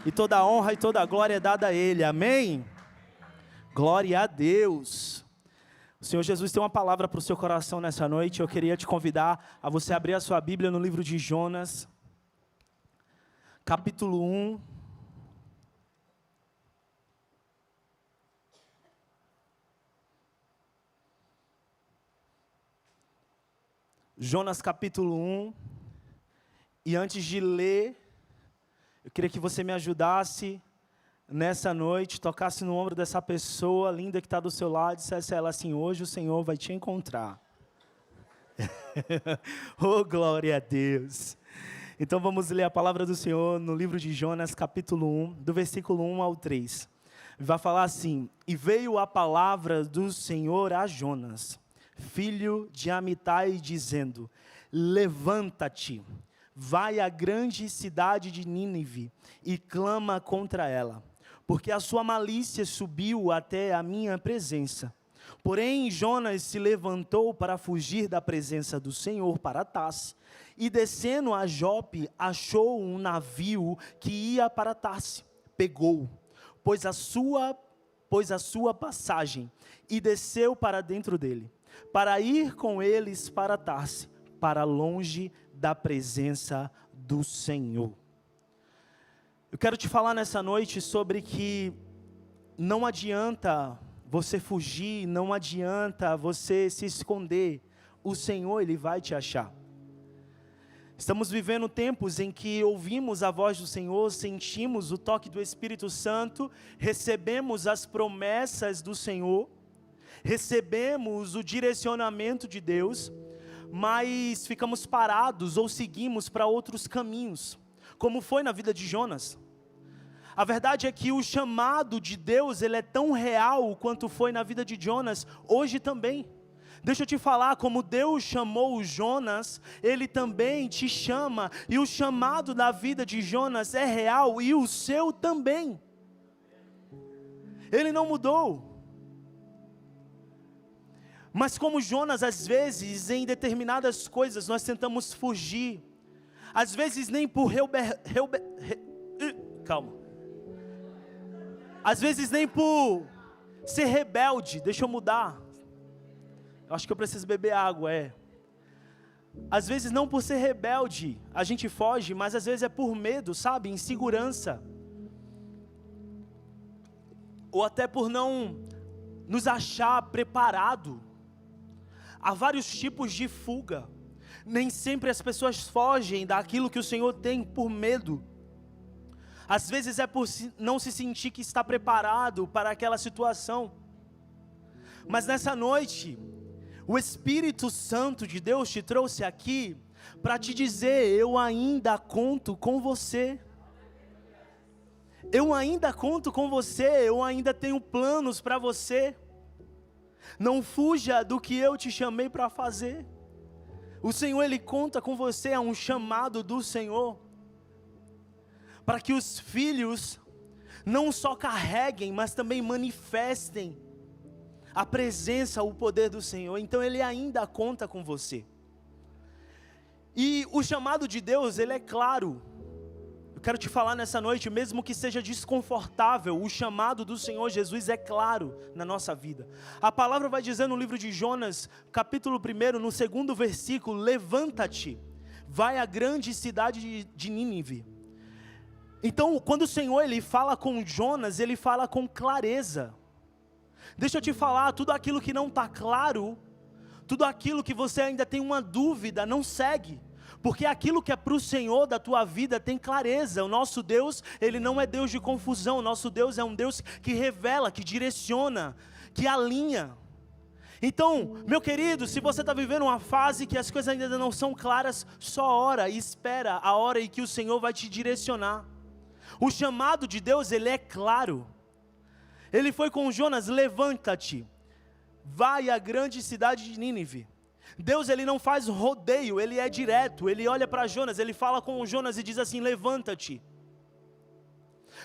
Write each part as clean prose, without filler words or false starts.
E toda a honra e toda a glória é dada a Ele, amém? Glória a Deus. O Senhor Jesus tem uma palavra para o seu coração nessa noite. Eu queria te convidar a você abrir a sua Bíblia no livro de Jonas, capítulo 1. Jonas capítulo 1, e antes de ler, eu queria que você me ajudasse nessa noite, tocasse no ombro dessa pessoa linda que está do seu lado, e dissesse a ela assim: hoje o Senhor vai te encontrar. Oh, glória a Deus! Então vamos ler a palavra do Senhor no livro de Jonas capítulo 1, do versículo 1 ao 3. Vai falar assim: e veio a palavra do Senhor a Jonas, filho de Amitai, dizendo: levanta-te, vai à grande cidade de Nínive e clama contra ela, porque a sua malícia subiu até a minha presença. Porém, Jonas se levantou para fugir da presença do Senhor para Tarse, e descendo a Jope, achou um navio que ia para Tarse. Pegou, pôs a sua passagem e desceu para dentro dele, para ir com eles para Tarse, para longe da presença do Senhor. Eu quero te falar nessa noite sobre que não adianta você fugir, não adianta você se esconder, o Senhor, Ele vai te achar. Estamos vivendo tempos em que ouvimos a voz do Senhor, sentimos o toque do Espírito Santo, recebemos as promessas do Senhor, recebemos o direcionamento de Deus, mas ficamos parados ou seguimos para outros caminhos, como foi na vida de Jonas. A verdade é que o chamado de Deus, ele é tão real quanto foi na vida de Jonas, hoje também. Deixa eu te falar, como Deus chamou o Jonas, Ele também te chama, e o chamado da vida de Jonas é real, e o seu também. Ele não mudou. Mas como Jonas, às vezes, em determinadas coisas, nós tentamos fugir. Às vezes nem por calma. Às vezes nem por ser rebelde. Deixa eu mudar. Eu acho que eu preciso beber água, Às vezes não por ser rebelde, a gente foge, mas às vezes é por medo, sabe? Insegurança. Ou até por não nos achar preparado. Há vários tipos de fuga. Nem sempre as pessoas fogem daquilo que o Senhor tem por medo. Às vezes é por não se sentir que está preparado para aquela situação. Mas nessa noite, o Espírito Santo de Deus te trouxe aqui para te dizer: eu ainda conto com você. Eu ainda conto com você, eu ainda tenho planos para você. Não fuja do que eu te chamei para fazer. O Senhor, Ele conta com você, é um chamado do Senhor, para que os filhos não só carreguem, mas também manifestem a presença, o poder do Senhor. Então Ele ainda conta com você. E o chamado de Deus, ele é claro. Eu quero te falar nessa noite, mesmo que seja desconfortável, o chamado do Senhor Jesus é claro na nossa vida. A palavra vai dizer no livro de Jonas, capítulo 1, no 2º versículo: levanta-te, vai à grande cidade de Nínive. Então, quando o Senhor, Ele fala com Jonas, Ele fala com clareza. Deixa eu te falar, tudo aquilo que não está claro, tudo aquilo que você ainda tem uma dúvida, não segue. Porque aquilo que é para o Senhor da tua vida tem clareza. O nosso Deus, Ele não é Deus de confusão. O nosso Deus é um Deus que revela, que direciona, que alinha. Então, meu querido, se você está vivendo uma fase que as coisas ainda não são claras, só ora e espera a hora em que o Senhor vai te direcionar. O chamado de Deus, ele é claro. Ele foi com Jonas: levanta-te, vai à grande cidade de Nínive. Deus, Ele não faz rodeio, Ele é direto. Ele olha para Jonas, Ele fala com Jonas e diz assim: levanta-te.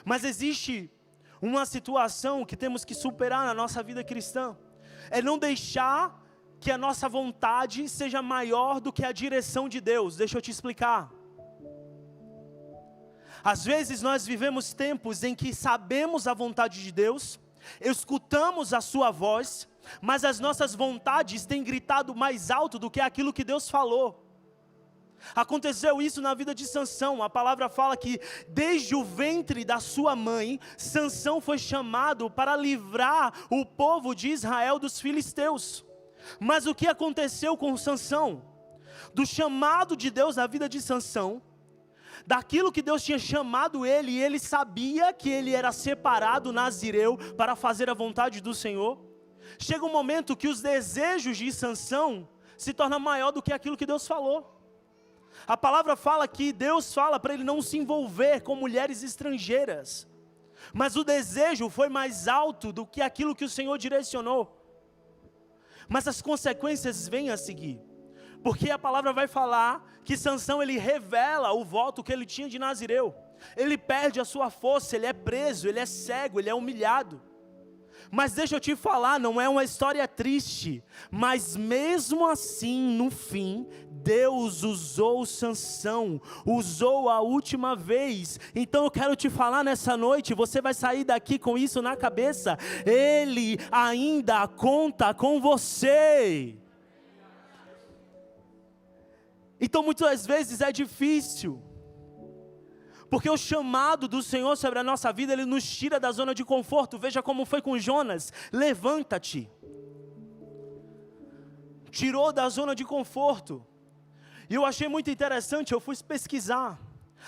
Mas existe uma situação que temos que superar na nossa vida cristã. É não deixar que a nossa vontade seja maior do que a direção de Deus. Deixa eu te explicar. Às vezes nós vivemos tempos em que sabemos a vontade de Deus, escutamos a sua voz, mas as nossas vontades têm gritado mais alto do que aquilo que Deus falou. Aconteceu isso na vida de Sansão. A palavra fala que desde o ventre da sua mãe, Sansão foi chamado para livrar o povo de Israel dos filisteus. Mas o que aconteceu com Sansão? Do chamado de Deus na vida de Sansão, daquilo que Deus tinha chamado ele, e ele sabia que ele era separado nazireu para fazer a vontade do Senhor. Chega um momento que os desejos de Sansão se tornam maior do que aquilo que Deus falou. A palavra fala que Deus fala para ele não se envolver com mulheres estrangeiras, mas o desejo foi mais alto do que aquilo que o Senhor direcionou. Mas as consequências vêm a seguir, porque a palavra vai falar que Sansão, ele revela o voto que ele tinha de nazireu. Ele perde a sua força, ele é preso, ele é cego, ele é humilhado. Mas deixa eu te falar, não é uma história triste, mas mesmo assim, no fim, Deus usou Sansão, usou a última vez. Então eu quero te falar nessa noite, você vai sair daqui com isso na cabeça, Ele ainda conta com você. Então muitas vezes é difícil, porque o chamado do Senhor sobre a nossa vida, Ele nos tira da zona de conforto. Veja como foi com Jonas: levanta-te. Tirou da zona de conforto. E eu achei muito interessante, eu fui pesquisar.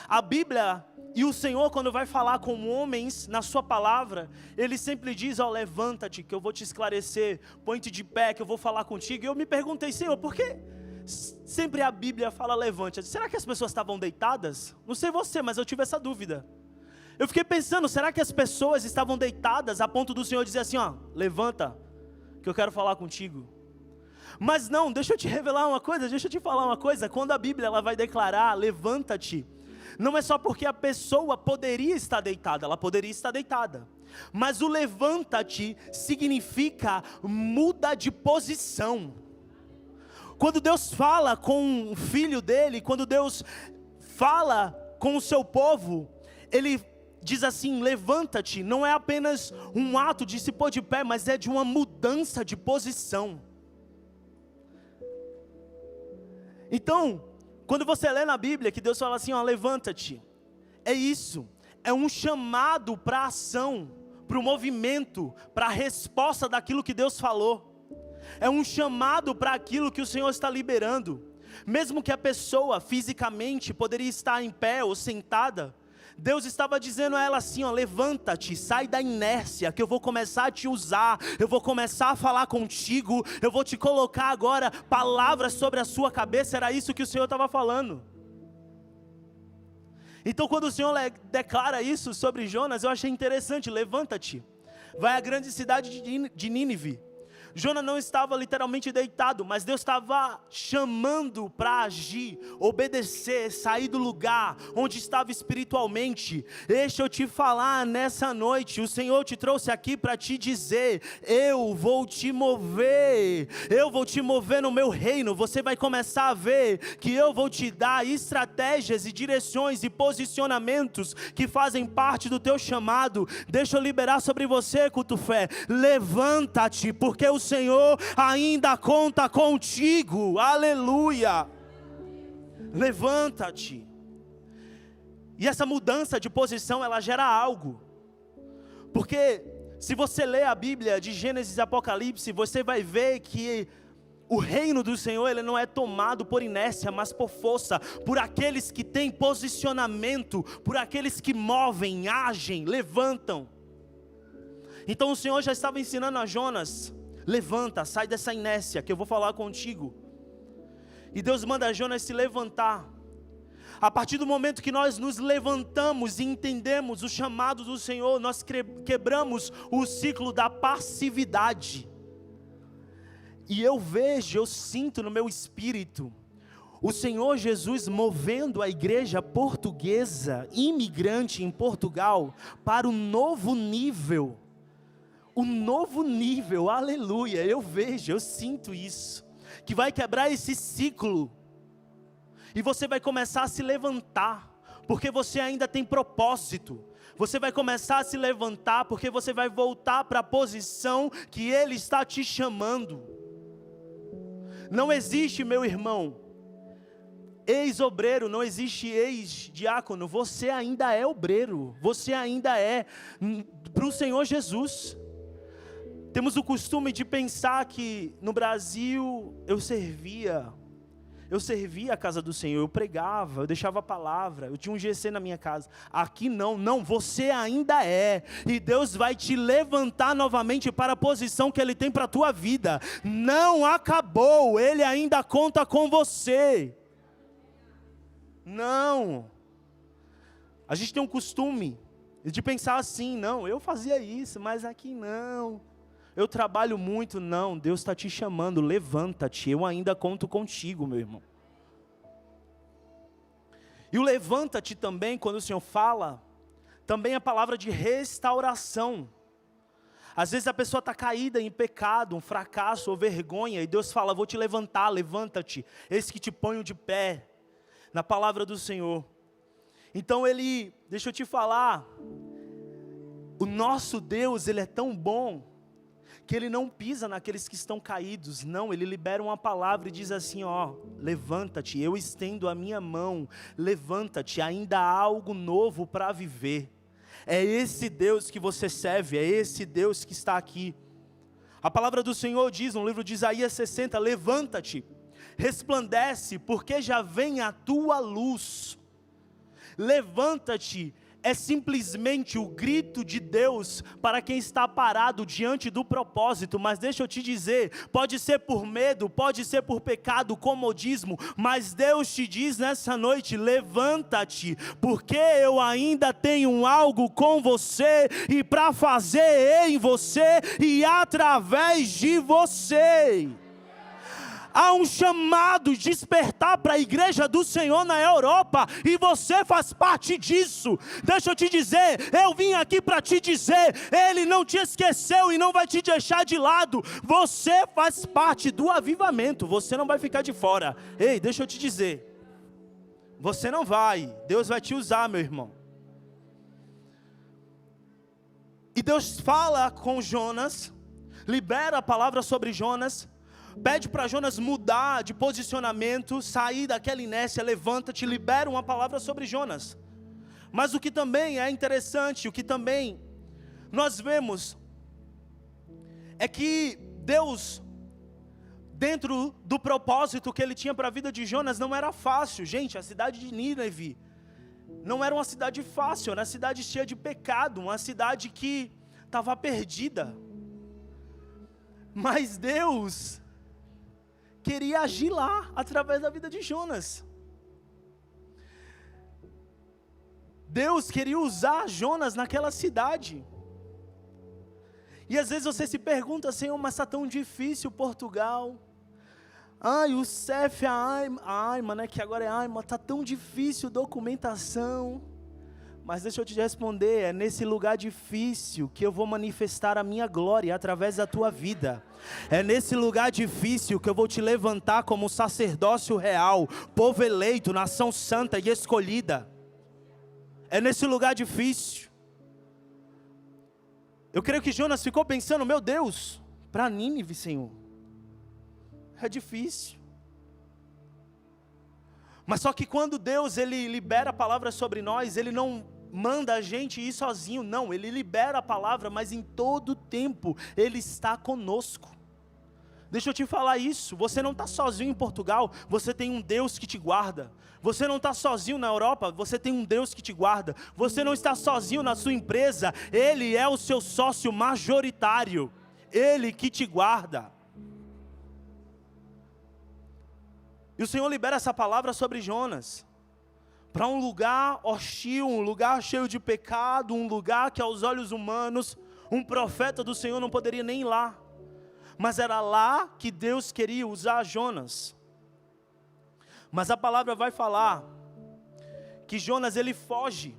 A Bíblia e o Senhor, quando vai falar com homens na sua palavra, Ele sempre diz: ó, levanta-te, que eu vou te esclarecer. Põe-te de pé, que eu vou falar contigo. E eu me perguntei: Senhor, por que sempre a Bíblia fala levante? Será que as pessoas estavam deitadas? Não sei você, mas eu tive essa dúvida. Eu fiquei pensando, será que as pessoas estavam deitadas a ponto do Senhor dizer assim, ó, levanta, que eu quero falar contigo? Mas não, deixa eu te revelar uma coisa, deixa eu te falar uma coisa. Quando a Bíblia ela vai declarar levanta-te, não é só porque a pessoa poderia estar deitada, ela poderia estar deitada, mas o levanta-te significa muda de posição. Quando Deus fala com o filho dele, quando Deus fala com o seu povo, Ele diz assim, levanta-te, não é apenas um ato de se pôr de pé, mas é de uma mudança de posição. Então, quando você lê na Bíblia que Deus fala assim, ó, levanta-te, é isso, é um chamado para a ação, para o movimento, para a resposta daquilo que Deus falou. É um chamado para aquilo que o Senhor está liberando. Mesmo que a pessoa fisicamente poderia estar em pé ou sentada, Deus estava dizendo a ela assim, ó, levanta-te, sai da inércia, que eu vou começar a te usar, eu vou começar a falar contigo, eu vou te colocar agora palavras sobre a sua cabeça. Era isso que o Senhor estava falando. Então quando o Senhor declara isso sobre Jonas, eu achei interessante, levanta-te, vai à grande cidade de Nínive. Jonas não estava literalmente deitado, mas Deus estava chamando para agir, obedecer, sair do lugar onde estava espiritualmente. Deixa eu te falar nessa noite, o Senhor te trouxe aqui para te dizer, eu vou te mover no meu reino. Você vai começar a ver que eu vou te dar estratégias e direções e posicionamentos que fazem parte do teu chamado. Deixa eu liberar sobre você, culto fé, levanta-te, porque o Senhor ainda conta contigo, aleluia, levanta-te. E essa mudança de posição, ela gera algo, porque se você ler a Bíblia de Gênesis e Apocalipse, você vai ver que o reino do Senhor, ele não é tomado por inércia, mas por força, por aqueles que têm posicionamento, por aqueles que movem, agem, levantam. Então o Senhor já estava ensinando a Jonas, levanta, sai dessa inércia que eu vou falar contigo. E Deus manda Jonas se levantar. A partir do momento que nós nos levantamos e entendemos o chamado do Senhor, nós quebramos o ciclo da passividade. E eu vejo, eu sinto no meu espírito o Senhor Jesus movendo a igreja portuguesa, imigrante em Portugal, para um novo nível. Um novo nível, aleluia, eu vejo, eu sinto isso, que vai quebrar esse ciclo, e você vai começar a se levantar, porque você ainda tem propósito. Você vai começar a se levantar, porque você vai voltar para a posição que Ele está te chamando. Não existe, meu irmão, ex-obreiro, não existe ex-diácono. Você ainda é obreiro, você ainda é para o Senhor Jesus. Temos o costume de pensar que no Brasil eu servia a casa do Senhor, eu pregava, eu deixava a palavra, eu tinha um GC na minha casa. Aqui não, você ainda é, e Deus vai te levantar novamente para a posição que Ele tem para a tua vida. Não acabou, Ele ainda conta com você. Não, a gente tem um costume de pensar assim, não, eu fazia isso, mas aqui não. Eu trabalho muito, não, Deus está te chamando, levanta-te, eu ainda conto contigo, meu irmão. E o levanta-te também, quando o Senhor fala, também é a palavra de restauração. Às vezes a pessoa está caída em pecado, um fracasso ou vergonha, e Deus fala, vou te levantar, levanta-te, eis que te ponho de pé, na palavra do Senhor. Então deixa eu te falar, o nosso Deus, Ele é tão bom, que Ele não pisa naqueles que estão caídos, não, Ele libera uma palavra e diz assim, levanta-te, eu estendo a minha mão, levanta-te, ainda há algo novo para viver. É esse Deus que você serve, é esse Deus que está aqui. A palavra do Senhor diz no livro de Isaías 60, levanta-te, resplandece, porque já vem a tua luz. Levanta-te, é simplesmente o grito de Deus para quem está parado diante do propósito. Mas deixa eu te dizer, pode ser por medo, pode ser por pecado, comodismo, mas Deus te diz nessa noite, levanta-te, porque eu ainda tenho algo com você, e para fazer em você, e através de você. Há um chamado de despertar para a igreja do Senhor na Europa, e você faz parte disso. Deixa eu te dizer, eu vim aqui para te dizer, Ele não te esqueceu e não vai te deixar de lado. Você faz parte do avivamento, você não vai ficar de fora. Ei, deixa eu te dizer, você não vai, Deus vai te usar, meu irmão. E Deus fala com Jonas, libera a palavra sobre Jonas, pede para Jonas mudar de posicionamento, sair daquela inércia, levanta-te, libera uma palavra sobre Jonas. Mas o que também é interessante, o que também nós vemos, é que Deus, dentro do propósito que Ele tinha para a vida de Jonas, não era fácil. Gente, a cidade de Nínive não era uma cidade fácil, era uma cidade cheia de pecado, uma cidade que estava perdida. Mas Deus queria agir lá, através da vida de Jonas. Deus queria usar Jonas naquela cidade. E às vezes você se pergunta, Senhor, mas está tão difícil Portugal. O CEF, a AIMA, né, que agora é AIMA, está tão difícil documentação. Mas deixa eu te responder, é nesse lugar difícil que eu vou manifestar a minha glória através da tua vida. É nesse lugar difícil que eu vou te levantar como sacerdócio real, povo eleito, nação santa e escolhida. É nesse lugar difícil. Eu creio que Jonas ficou pensando, meu Deus, para Nínive, Senhor, é difícil. Mas só que quando Deus, Ele libera a palavra sobre nós, Ele não manda a gente ir sozinho, não, Ele libera a palavra, mas em todo tempo, Ele está conosco. Deixa eu te falar isso, você não está sozinho em Portugal, você tem um Deus que te guarda. Você não está sozinho na Europa, você tem um Deus que te guarda. Você não está sozinho na sua empresa, Ele é o seu sócio majoritário, Ele que te guarda. E o Senhor libera essa palavra sobre Jonas, para um lugar hostil, um lugar cheio de pecado, um lugar que aos olhos humanos, um profeta do Senhor não poderia nem ir lá. Mas era lá que Deus queria usar Jonas. Mas a palavra vai falar que Jonas, ele foge.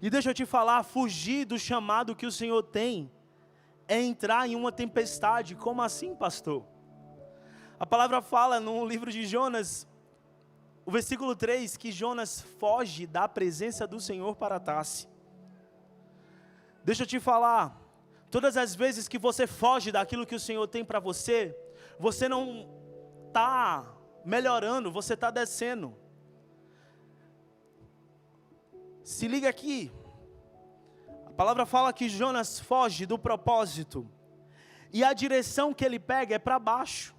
E deixa eu te falar, fugir do chamado que o Senhor tem é entrar em uma tempestade. Como assim, pastor? A palavra fala no livro de Jonas, o versículo 3, que Jonas foge da presença do Senhor para Tarse. Deixa eu te falar, todas as vezes que você foge daquilo que o Senhor tem para você, você não está melhorando, você está descendo. Se liga aqui, a palavra fala que Jonas foge do propósito, e a direção que ele pega é para baixo.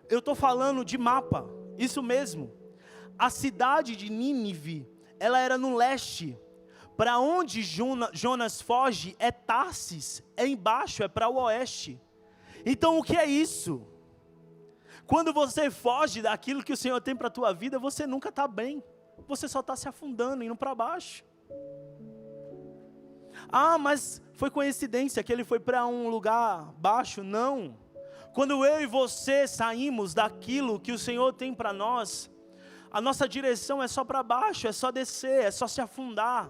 Eu estou falando de mapa, isso mesmo. A cidade de Nínive, ela era no leste. Para onde Jonas foge é Tarsis, é embaixo, é para o oeste. Então o que é isso? Quando você foge daquilo que o Senhor tem para a tua vida, você nunca está bem. Você só está se afundando, indo para baixo. Ah, mas foi coincidência que ele foi para um lugar baixo? Não. Quando eu e você saímos daquilo que o Senhor tem para nós, a nossa direção é só para baixo, é só descer, é só se afundar.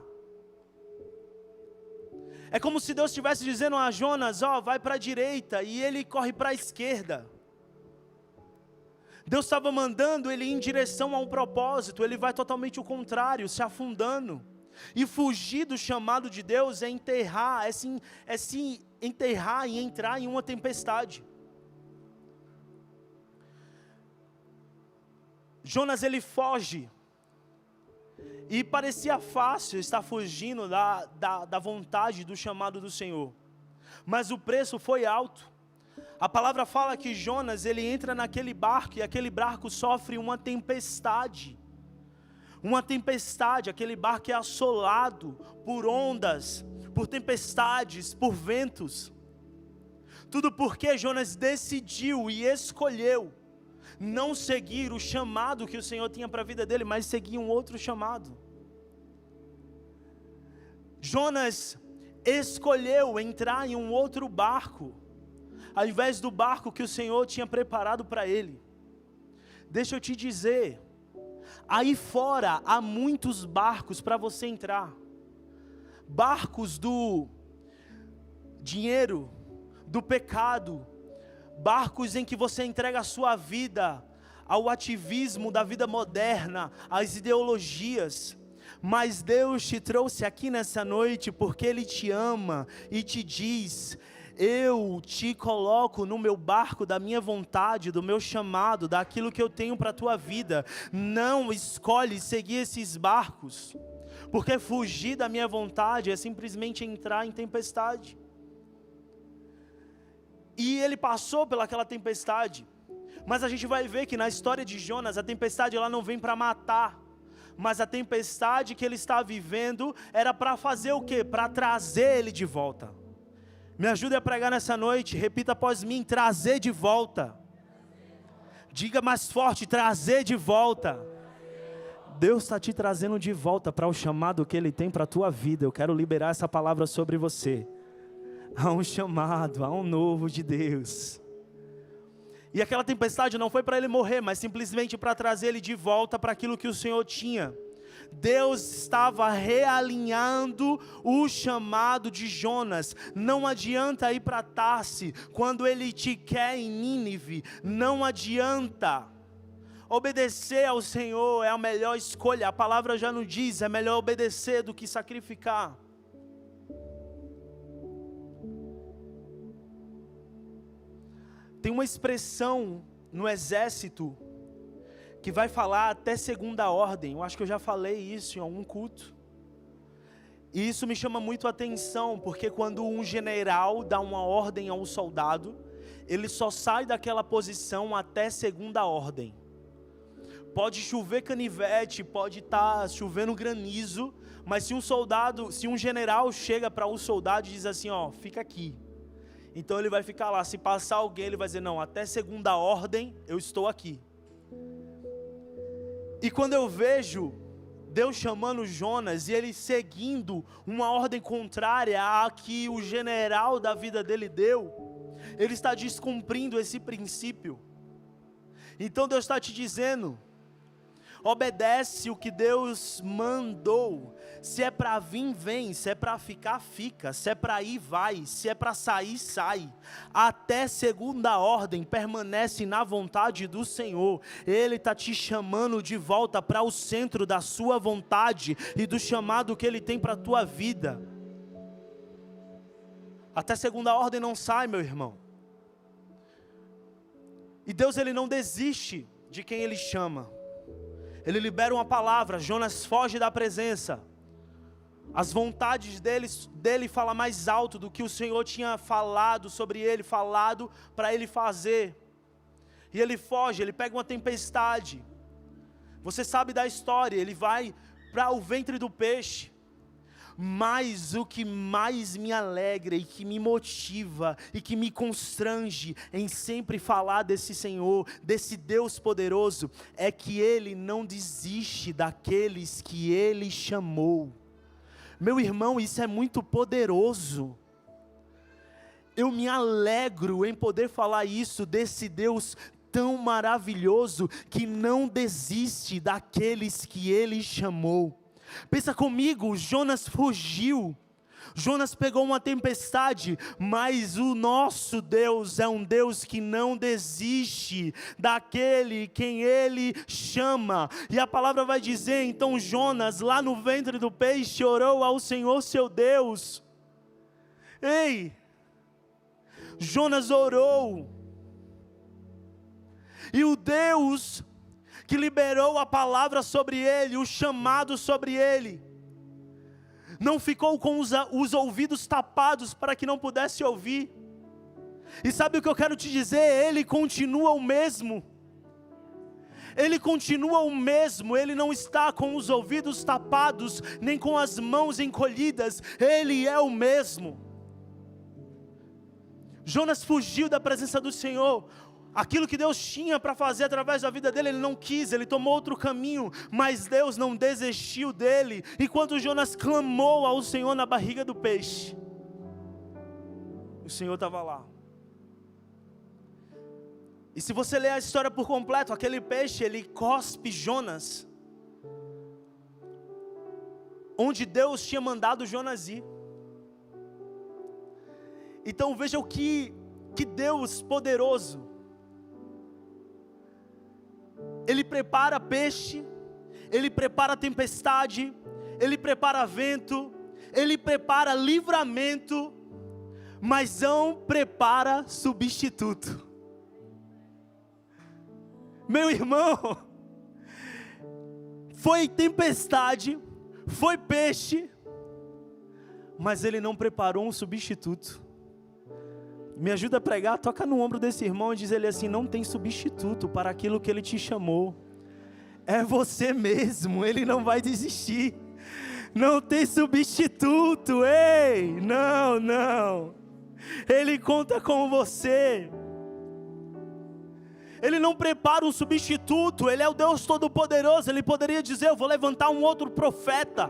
É como se Deus estivesse dizendo a Jonas, ó, vai para a direita, e ele corre para a esquerda. Deus estava mandando ele ir em direção a um propósito, ele vai totalmente o contrário, se afundando. E fugir do chamado de Deus é enterrar, é se enterrar e entrar em uma tempestade. Jonas, ele foge, e parecia fácil estar fugindo da vontade, do chamado do Senhor, mas o preço foi alto. A palavra fala que Jonas, ele entra naquele barco, e aquele barco sofre uma tempestade, aquele barco é assolado por ondas, por tempestades, por ventos, tudo porque Jonas decidiu e escolheu não seguir o chamado que o Senhor tinha para a vida dele, mas seguir um outro chamado. Jonas escolheu entrar em um outro barco, ao invés do barco que o Senhor tinha preparado para ele. Deixa eu te dizer, aí fora há muitos barcos para você entrar, barcos do dinheiro, do pecado, barcos em que você entrega a sua vida ao ativismo da vida moderna, às ideologias. Mas Deus te trouxe aqui nessa noite porque Ele te ama e te diz: eu te coloco no meu barco da minha vontade, do meu chamado, daquilo que eu tenho para a tua vida. Não escolhe seguir esses barcos, porque fugir da minha vontade é simplesmente entrar em tempestade. E ele passou pelaquela tempestade, mas a gente vai ver que na história de Jonas, a tempestade ela não vem para matar, mas a tempestade que ele está vivendo era para fazer o quê? Para trazer ele de volta. Me ajude a pregar nessa noite, repita após mim: trazer de volta. Diga mais forte: trazer de volta. Deus está te trazendo de volta para o chamado que Ele tem para a tua vida. Eu quero liberar essa palavra sobre você. Há um chamado, há um novo de Deus. E aquela tempestade não foi para ele morrer, mas simplesmente para trazer ele de volta para aquilo que o Senhor tinha. Deus estava realinhando o chamado de Jonas. Não adianta ir para Tarse quando Ele te quer em Nínive. Não adianta. Obedecer ao Senhor é a melhor escolha. A palavra já nos diz, é melhor obedecer do que sacrificar. Tem uma expressão no exército que vai falar até segunda ordem. Eu acho que eu já falei isso em algum culto. E isso me chama muito a atenção, porque quando um general dá uma ordem ao soldado, ele só sai daquela posição até segunda ordem. Pode chover canivete, pode estar chovendo granizo, mas se um general chega para um soldado e diz assim, ó, fica aqui. Então ele vai ficar lá, se passar alguém ele vai dizer, não, até segunda ordem eu estou aqui. E quando eu vejo Deus chamando Jonas e ele seguindo uma ordem contrária à que o general da vida dele deu, ele está descumprindo esse princípio. Então Deus está te dizendo, Obedece o que Deus mandou. Se é para vir, vem. Se é para ficar, fica. Se é para ir, vai. Se é para sair, sai. Até segunda ordem, permanece na vontade do Senhor. Ele está te chamando de volta para o centro da sua vontade e do chamado que Ele tem para a tua vida. Até segunda ordem não sai, meu irmão. E Deus, Ele não desiste de quem Ele chama. Ele libera uma palavra, Jonas foge da presença. As vontades dele falam mais alto do que o Senhor tinha falado sobre ele, falado para ele fazer. E ele foge, ele pega uma tempestade. Você sabe da história, ele vai para o ventre do peixe. Mas o que mais me alegra e que me motiva e que me constrange em sempre falar desse Senhor, desse Deus poderoso, é que Ele não desiste daqueles que Ele chamou. Meu irmão, isso é muito poderoso. Eu me alegro em poder falar isso desse Deus tão maravilhoso que não desiste daqueles que Ele chamou. Pensa comigo, Jonas fugiu, Jonas pegou uma tempestade, mas o nosso Deus é um Deus que não desiste daquele quem Ele chama. E a palavra vai dizer, então Jonas lá no ventre do peixe orou ao Senhor seu Deus. Ei, Jonas orou, e o Deus que liberou a palavra sobre ele, o chamado sobre ele, não ficou com os ouvidos tapados para que não pudesse ouvir. E sabe o que eu quero te dizer? Ele continua o mesmo. Ele continua o mesmo, Ele não está com os ouvidos tapados, nem com as mãos encolhidas, Ele é o mesmo. Jonas fugiu da presença do Senhor. Aquilo que Deus tinha para fazer através da vida dele, ele não quis, ele tomou outro caminho, mas Deus não desistiu dele. E quando Jonas clamou ao Senhor na barriga do peixe, o Senhor estava lá. E se você ler a história por completo, aquele peixe, ele cospe Jonas, onde Deus tinha mandado Jonas ir. Então veja o que Deus poderoso. Ele prepara peixe, Ele prepara tempestade, Ele prepara vento, Ele prepara livramento, mas não prepara substituto. Meu irmão, foi tempestade, foi peixe, mas Ele não preparou um substituto. Me ajuda a pregar, toca no ombro desse irmão e diz ele assim, não tem substituto para aquilo que Ele te chamou. É você mesmo, Ele não vai desistir. Não tem substituto, ei, não. Ele conta com você. Ele não prepara um substituto, Ele é o Deus Todo-Poderoso. Ele poderia dizer, eu vou levantar um outro profeta,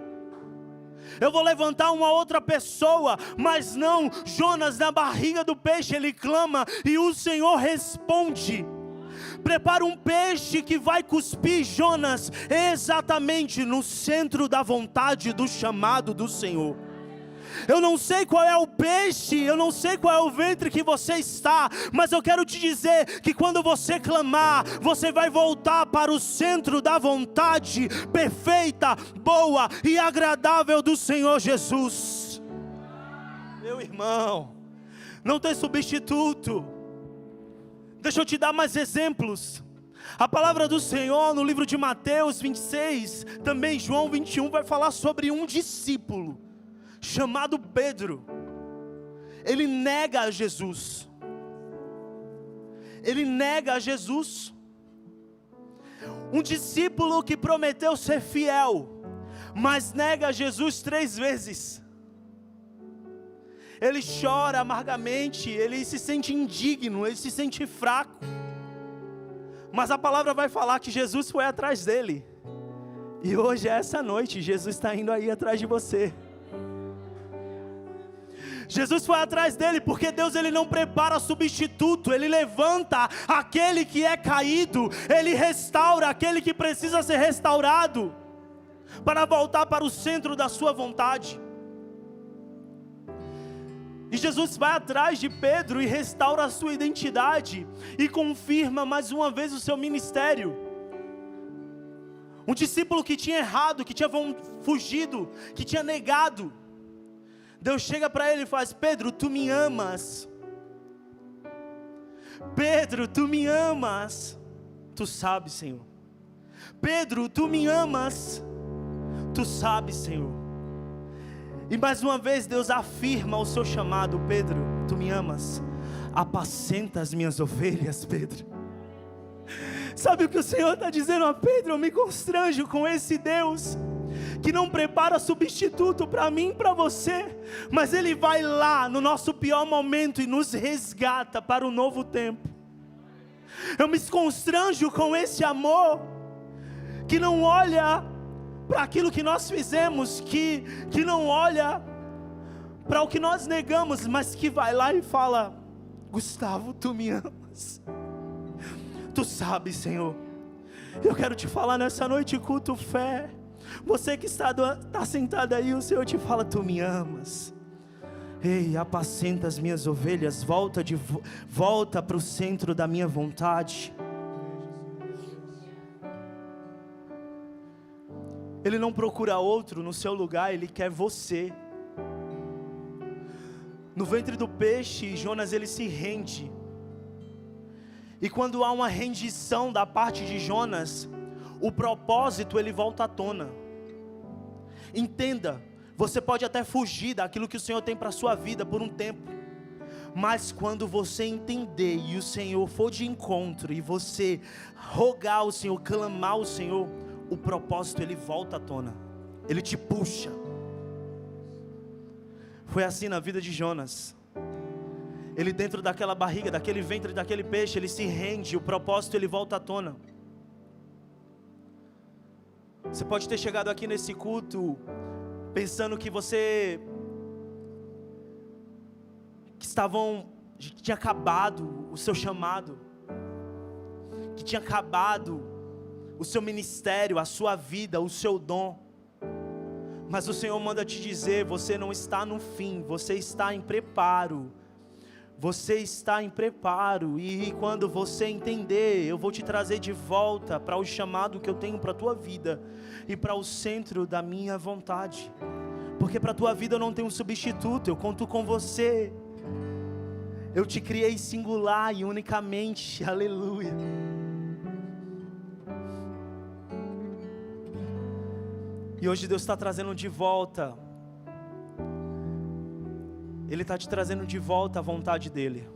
eu vou levantar uma outra pessoa, mas não, Jonas na barriga do peixe, ele clama e o Senhor responde. Prepara um peixe que vai cuspir Jonas exatamente no centro da vontade do chamado do Senhor. Eu não sei qual é o peixe, eu não sei qual é o ventre que você está, mas eu quero te dizer que quando você clamar, você vai voltar para o centro da vontade perfeita, boa e agradável do Senhor Jesus. Meu irmão, não tem substituto. Deixa eu te dar mais exemplos. A palavra do Senhor no livro de Mateus 26, também João 21, vai falar sobre um discípulo chamado Pedro. Ele nega a Jesus. Ele nega a Jesus. Um discípulo que prometeu ser fiel, mas nega a Jesus 3 vezes. Ele chora amargamente, ele se sente indigno, ele se sente fraco. Mas a palavra vai falar que Jesus foi atrás dele. E hoje é essa noite, Jesus está indo aí atrás de você. Jesus foi atrás dele porque Deus ele não prepara substituto, Ele levanta aquele que é caído, Ele restaura aquele que precisa ser restaurado, para voltar para o centro da sua vontade. E Jesus vai atrás de Pedro e restaura a sua identidade, e confirma mais uma vez o seu ministério. Um discípulo que tinha errado, que tinha fugido, que tinha negado, Deus chega para ele e faz: Pedro, tu me amas. Pedro, tu me amas. Tu sabes, Senhor. Pedro, tu me amas. Tu sabes, Senhor. E mais uma vez Deus afirma o seu chamado: Pedro, tu me amas. Apacenta as minhas ovelhas, Pedro. Sabe o que o Senhor está dizendo a Pedro? Eu me constranjo com esse Deus que não prepara substituto para mim e para você, mas Ele vai lá no nosso pior momento e nos resgata para um novo tempo. Eu me constranjo com esse amor que não olha para aquilo que nós fizemos, que não olha para o que nós negamos, mas que vai lá e fala: Gustavo, tu me amas. Tu sabes, Senhor. Eu quero te falar nessa noite, culto fé. Você que está sentado aí, o Senhor te fala: tu me amas. Ei, apacenta as minhas ovelhas, volta para o centro da minha vontade. Ele não procura outro no seu lugar, Ele quer você. No ventre do peixe, Jonas ele se rende. E quando há uma rendição da parte de Jonas, o propósito ele volta à tona. Entenda, você pode até fugir daquilo que o Senhor tem para a sua vida por um tempo, mas quando você entender e o Senhor for de encontro, e você rogar ao Senhor, clamar ao Senhor, o propósito ele volta à tona, Ele te puxa. Foi assim na vida de Jonas. Ele dentro daquela barriga, daquele ventre, daquele peixe, ele se rende, o propósito ele volta à tona. Você pode ter chegado aqui nesse culto pensando que que tinha acabado o seu chamado, que tinha acabado o seu ministério, a sua vida, o seu dom. Mas o Senhor manda te dizer: você não está no fim, você está em preparo. Você está em preparo, e quando você entender, eu vou te trazer de volta para o chamado que eu tenho para a tua vida e para o centro da minha vontade, porque para a tua vida eu não tenho um substituto, eu conto com você. Eu te criei singular e unicamente, aleluia. E hoje Deus está trazendo de volta, Ele está te trazendo de volta a vontade dEle.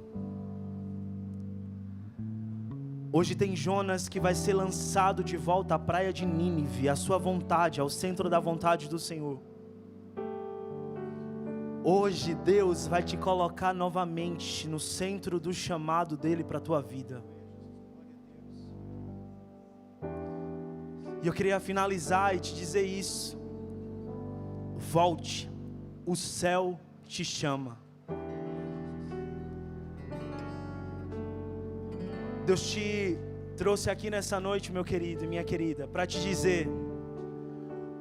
Hoje tem Jonas que vai ser lançado de volta à praia de Nínive, à sua vontade, ao centro da vontade do Senhor. Hoje Deus vai te colocar novamente no centro do chamado dEle para a tua vida. E eu queria finalizar e te dizer isso: volte, o céu te chama. Deus te trouxe aqui nessa noite, meu querido e minha querida, para te dizer: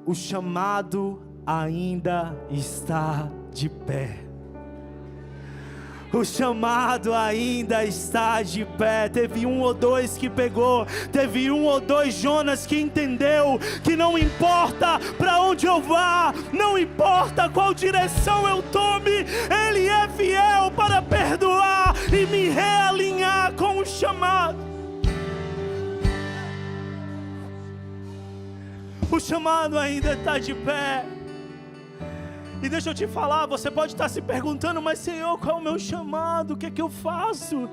o chamado ainda está de pé. O chamado ainda está de pé. Teve um ou dois que pegou, teve um ou dois Jonas que entendeu que não importa para onde eu vá, não importa qual direção eu tome, Ele é fiel para perdoar e me realinhar com o chamado. O chamado ainda está de pé. E deixa eu te falar, você pode estar se perguntando: mas Senhor, qual é o meu chamado? O que é que eu faço?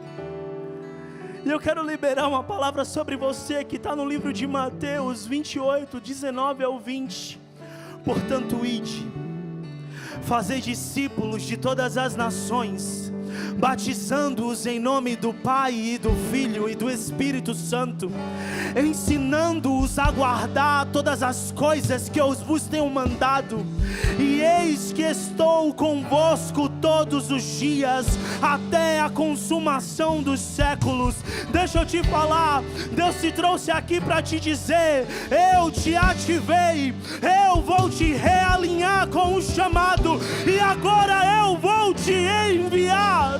E eu quero liberar uma palavra sobre você que está no livro de Mateus 28, 19 ao 20. Portanto, ide, fazei discípulos de todas as nações, batizando-os em nome do Pai e do Filho e do Espírito Santo, ensinando-os a guardar todas as coisas que eu vos tenho mandado, e eis que estou convosco todos os dias, até a consumação dos séculos. Deixa eu te falar, Deus te trouxe aqui para te dizer: eu te ativei, eu vou te realinhar com o chamado, e agora eu vou te enviar.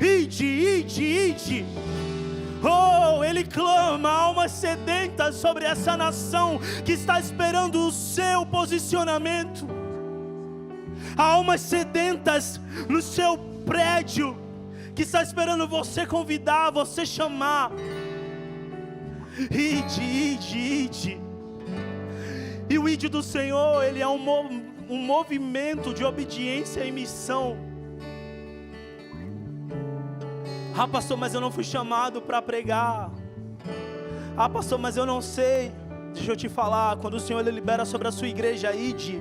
Ide. Oh, ele clama, almas sedentas sobre essa nação que está esperando o seu posicionamento. Almas sedentas no seu prédio que está esperando você convidar, você chamar. Ide. E o ide do Senhor, ele é um movimento de obediência e missão. Ah, pastor, mas eu não fui chamado para pregar. Ah, pastor, mas eu não sei. Deixa eu te falar, quando o Senhor ele libera sobre a sua igreja, ide,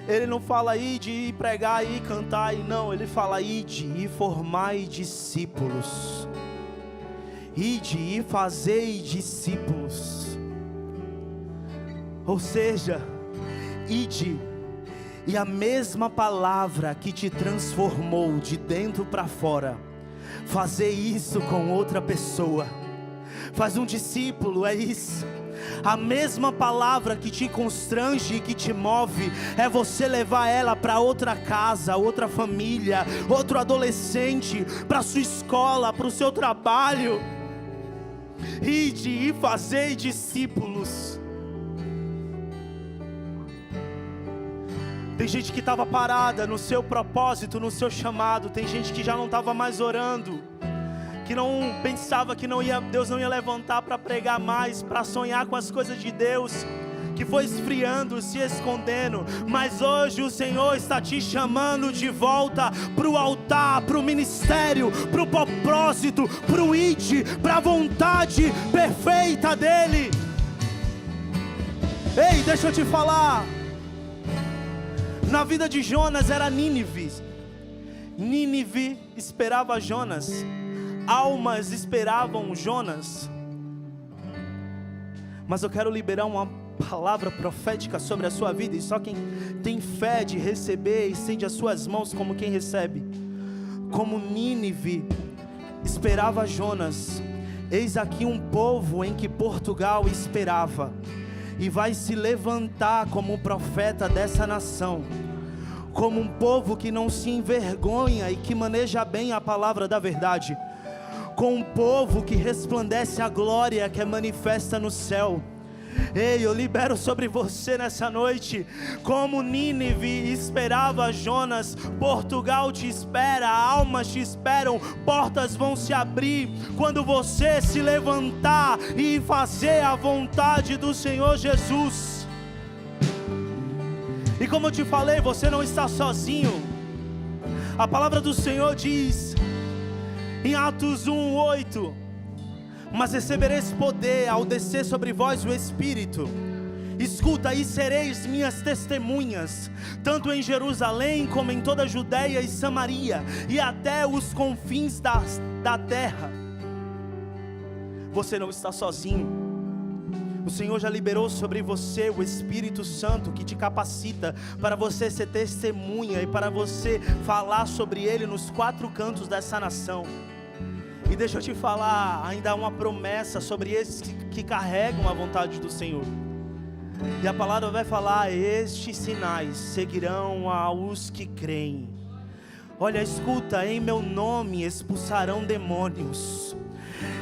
Ele não fala ide e pregar e cantar, e não, Ele fala ide e formai discípulos. Ide e fazei discípulos. Ou seja, ide, e a mesma palavra que te transformou de dentro para fora, fazer isso com outra pessoa. Faz um discípulo, é isso. A mesma palavra que te constrange e que te move, é você levar ela para outra casa, outra família, outro adolescente, para sua escola, para o seu trabalho. Ide e fazei discípulos. Tem gente que estava parada no seu propósito, no seu chamado. Tem gente que já não estava mais orando, que não pensava que Deus não ia levantar para pregar mais, para sonhar com as coisas de Deus, que foi esfriando, se escondendo. Mas hoje o Senhor está te chamando de volta para o altar, para o ministério, para o propósito, para o ide, para a vontade perfeita dEle. Ei, deixa eu te falar. Na vida de Jonas era Nínive. Nínive esperava Jonas. Almas esperavam Jonas. Mas eu quero liberar uma palavra profética sobre a sua vida. E só quem tem fé de receber, estende as suas mãos como quem recebe. Como Nínive esperava Jonas, eis aqui um povo em que Portugal esperava, e vai se levantar como um profeta dessa nação, como um povo que não se envergonha e que maneja bem a palavra da verdade, com um povo que resplandece a glória que é manifesta no céu. Ei, eu libero sobre você nessa noite, como Nínive esperava Jonas, Portugal te espera, almas te esperam, portas vão se abrir, quando você se levantar e fazer a vontade do Senhor Jesus. E como eu te falei, você não está sozinho. A palavra do Senhor diz, em Atos 1:8, mas recebereis poder ao descer sobre vós o Espírito. Escuta, e sereis minhas testemunhas, tanto em Jerusalém como em toda a Judeia e Samaria, e até os confins da terra. Você não está sozinho. O Senhor já liberou sobre você o Espírito Santo, que te capacita para você ser testemunha e para você falar sobre Ele nos 4 cantos dessa nação. E deixa eu te falar, ainda há uma promessa sobre esses que carregam a vontade do Senhor. E a palavra vai falar, estes sinais seguirão aos que creem. Olha, escuta, em meu nome expulsarão demônios,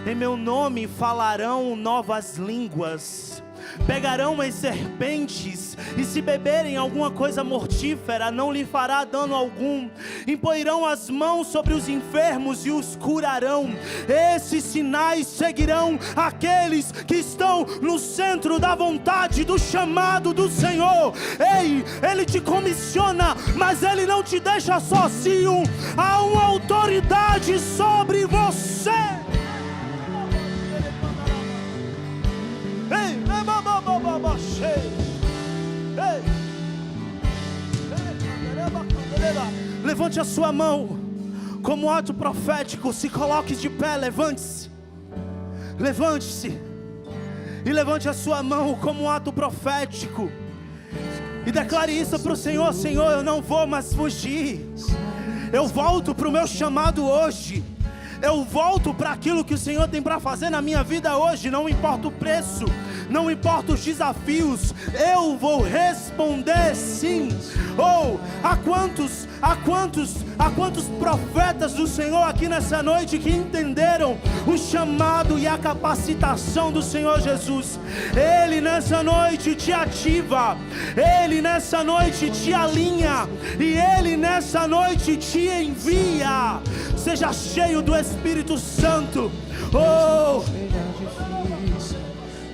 em meu nome falarão novas línguas, pegarão as serpentes, e se beberem alguma coisa mortífera, não lhe fará dano algum, imporão as mãos sobre os enfermos e os curarão. Esses sinais seguirão aqueles que estão no centro da vontade, do chamado do Senhor. Ei, Ele te comissiona, mas Ele não te deixa sozinho. Há uma autoridade sobre você. Levante a sua mão como ato profético. Se coloque de pé, levante-se. Levante-se e levante a sua mão como ato profético. E declare isso para o Senhor: Senhor, eu não vou mais fugir. Eu volto para o meu chamado hoje. Eu volto para aquilo que o Senhor tem para fazer na minha vida hoje. Não importa o preço, não importa os desafios, eu vou responder sim. Oh, há quantos profetas do Senhor aqui nessa noite que entenderam o chamado e a capacitação do Senhor Jesus. Ele nessa noite te ativa, Ele nessa noite te alinha, e Ele nessa noite te envia. Seja cheio do Espírito Santo. Oh, seja difícil,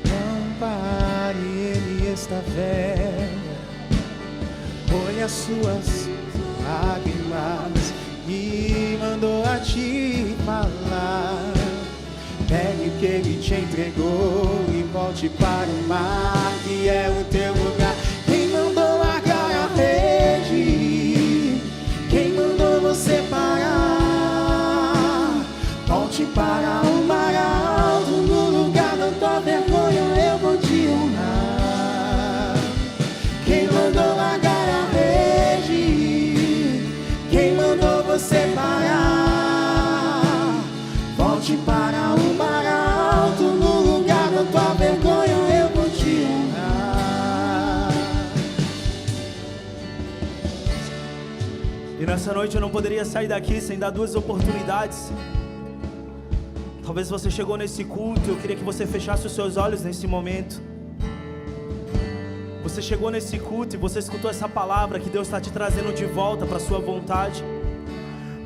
não pare, Ele está vendo. Olha as suas lágrimas e mandou a te falar. Pegue o que Ele te entregou e volte para o mar, que é o teu lugar. Quem mandou largar a rede? Quem mandou você parar? Volte para o mar alto, no lugar da tua vergonha eu vou te honrar. Quem mandou largar a rede? Quem mandou você parar? Volte para o mar alto, no lugar da tua vergonha eu vou te honrar. e nessa noite eu não poderia sair daqui sem dar duas oportunidades. Talvez você chegou nesse culto, eu queria que você fechasse os seus olhos nesse momento. Você chegou nesse culto e você escutou essa palavra que Deus está te trazendo de volta para a sua vontade.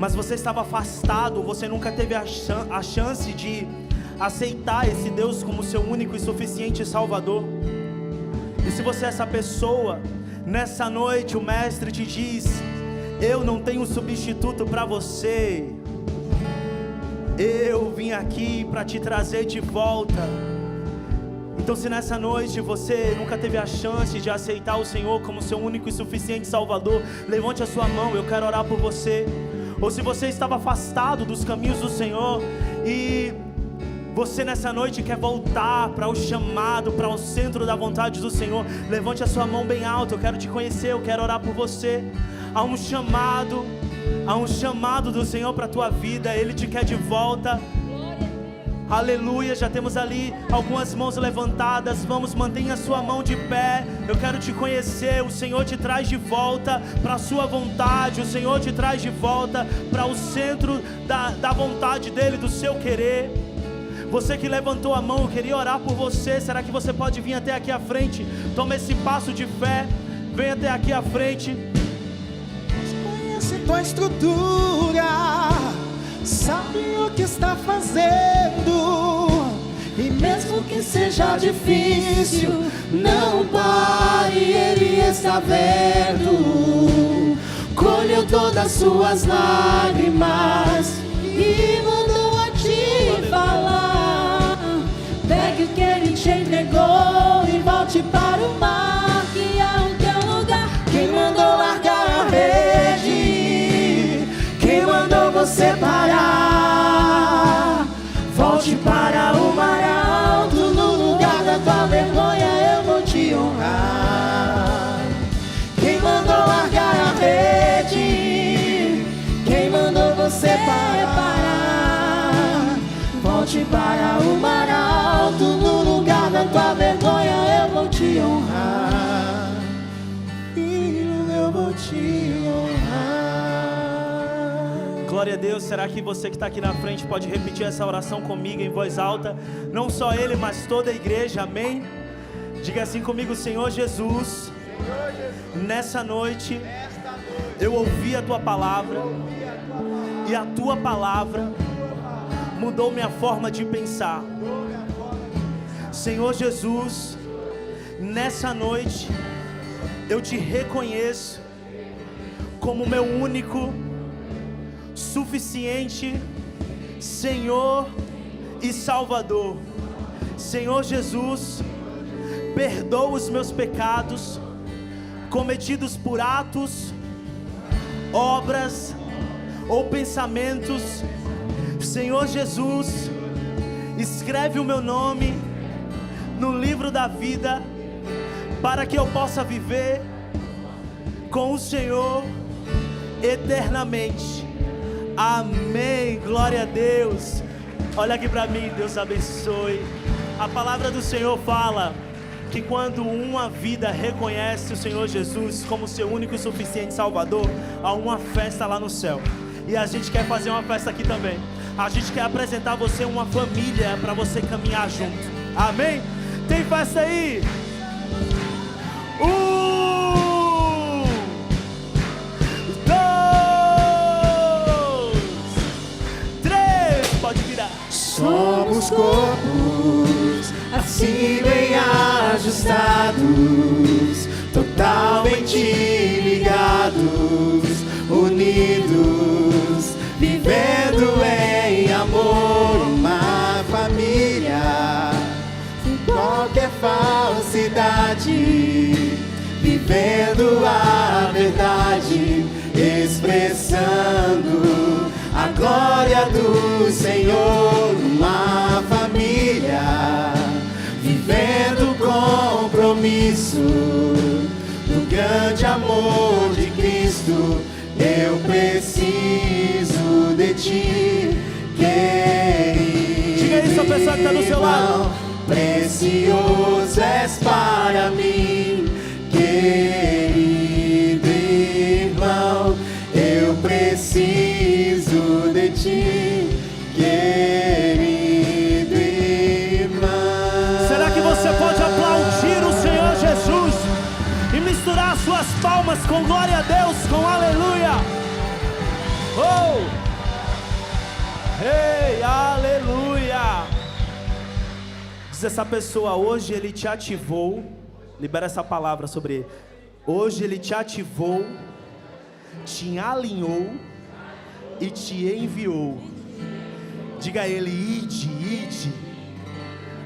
Mas você estava afastado, você nunca teve a chance de aceitar esse Deus como seu único e suficiente Salvador. E se você é essa pessoa, nessa noite o Mestre te diz: eu não tenho substituto para você. Eu vim aqui para te trazer de volta. Então, se nessa noite você nunca teve a chance de aceitar o Senhor como seu único e suficiente Salvador, levante a sua mão, eu quero orar por você. Ou se você estava afastado dos caminhos do Senhor e você nessa noite quer voltar para o chamado, para o centro da vontade do Senhor, levante a sua mão bem alta, eu quero te conhecer, eu quero orar por você. Há um chamado do Senhor para a tua vida, Ele te quer de volta. Aleluia, já temos ali algumas mãos levantadas. Vamos, mantenha a sua mão de pé. Eu quero te conhecer. O Senhor te traz de volta para a sua vontade. O Senhor te traz de volta para o centro da vontade dEle, do seu querer. Você que levantou a mão, eu queria orar por você. Será que você pode vir até aqui à frente? Toma esse passo de fé, vem até aqui à frente. Conhece tua estrutura, sabe o que está fazendo, e mesmo que seja difícil, não pare, Ele está vendo. Colheu todas as suas lágrimas e mandou a te falar. Pegue o que Ele te entregou e volte para o mar, que é o teu lugar. Quem mandou largar a rede? Quem mandou você parar? Volte para o mar alto, no lugar da tua vergonha eu vou te honrar. Quem mandou largar a rede? Quem mandou você parar? Volte para o mar alto, no lugar da tua vergonha eu vou te honrar. Filho, eu vou te honrar. Glória a Deus. Será que você que está aqui na frente pode repetir essa oração comigo em voz alta? Não só ele, mas toda a igreja, amém? Diga assim comigo: Senhor Jesus, nessa noite eu ouvi a tua palavra, e a tua palavra mudou minha forma de pensar. Senhor Jesus, nessa noite eu te reconheço como meu único, suficiente Senhor e Salvador. Senhor Jesus, perdoa os meus pecados cometidos por atos, obras ou pensamentos. Senhor Jesus, escreve o meu nome no livro da vida, para que eu possa viver com o Senhor eternamente. Amém. Glória a Deus. Olha aqui para mim, Deus abençoe. A palavra do Senhor fala que quando uma vida reconhece o Senhor Jesus como seu único e suficiente Salvador, há uma festa lá no céu. E a gente quer fazer uma festa aqui também. A gente quer apresentar você uma família para você caminhar junto. Amém? Tem festa aí? 1, 2, 3. Pode virar. Somos corpos assim bem ajustados, totalmente ligados, unidos, vivendo em amor, uma família, sem qualquer falsidade, vivendo a verdade, expressando a glória do Senhor, uma família, vivendo compromisso do grande amor de Cristo. Eu preciso de ti, querido. Diga isso a pessoa que está do seu lado. Precioso és para mim, querido irmão. Eu preciso de ti, querido irmão. Será que você pode aplaudir o Senhor Jesus e misturar as suas palmas com glória a Deus, com aleluia? Oh! Ei, aleluia! Diz essa pessoa, hoje Ele te ativou. Libera essa palavra sobre Ele. Hoje Ele te ativou, te alinhou e te enviou. Diga a Ele, ide, ide.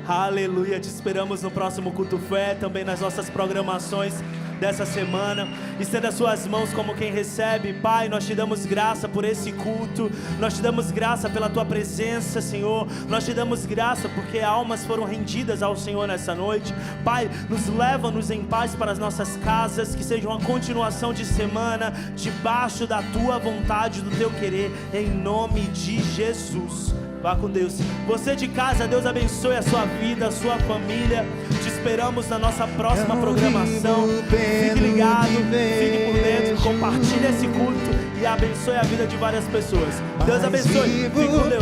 Aleluia, te esperamos no próximo Culto Fé, também nas nossas programações dessa semana. Estenda as suas mãos como quem recebe. Pai, nós te damos graça por esse culto, nós te damos graça pela tua presença, Senhor. Nós te damos graça porque almas foram rendidas ao Senhor nessa noite. Pai, nos leva-nos em paz para as nossas casas, que seja uma continuação de semana debaixo da tua vontade, do teu querer, em nome de Jesus. Vá com Deus. Você de casa, Deus abençoe a sua vida, a sua família. Te esperamos na nossa próxima programação. Fique ligado, fique por dentro, compartilhe esse culto e abençoe a vida de várias pessoas. Deus abençoe. Fique com Deus.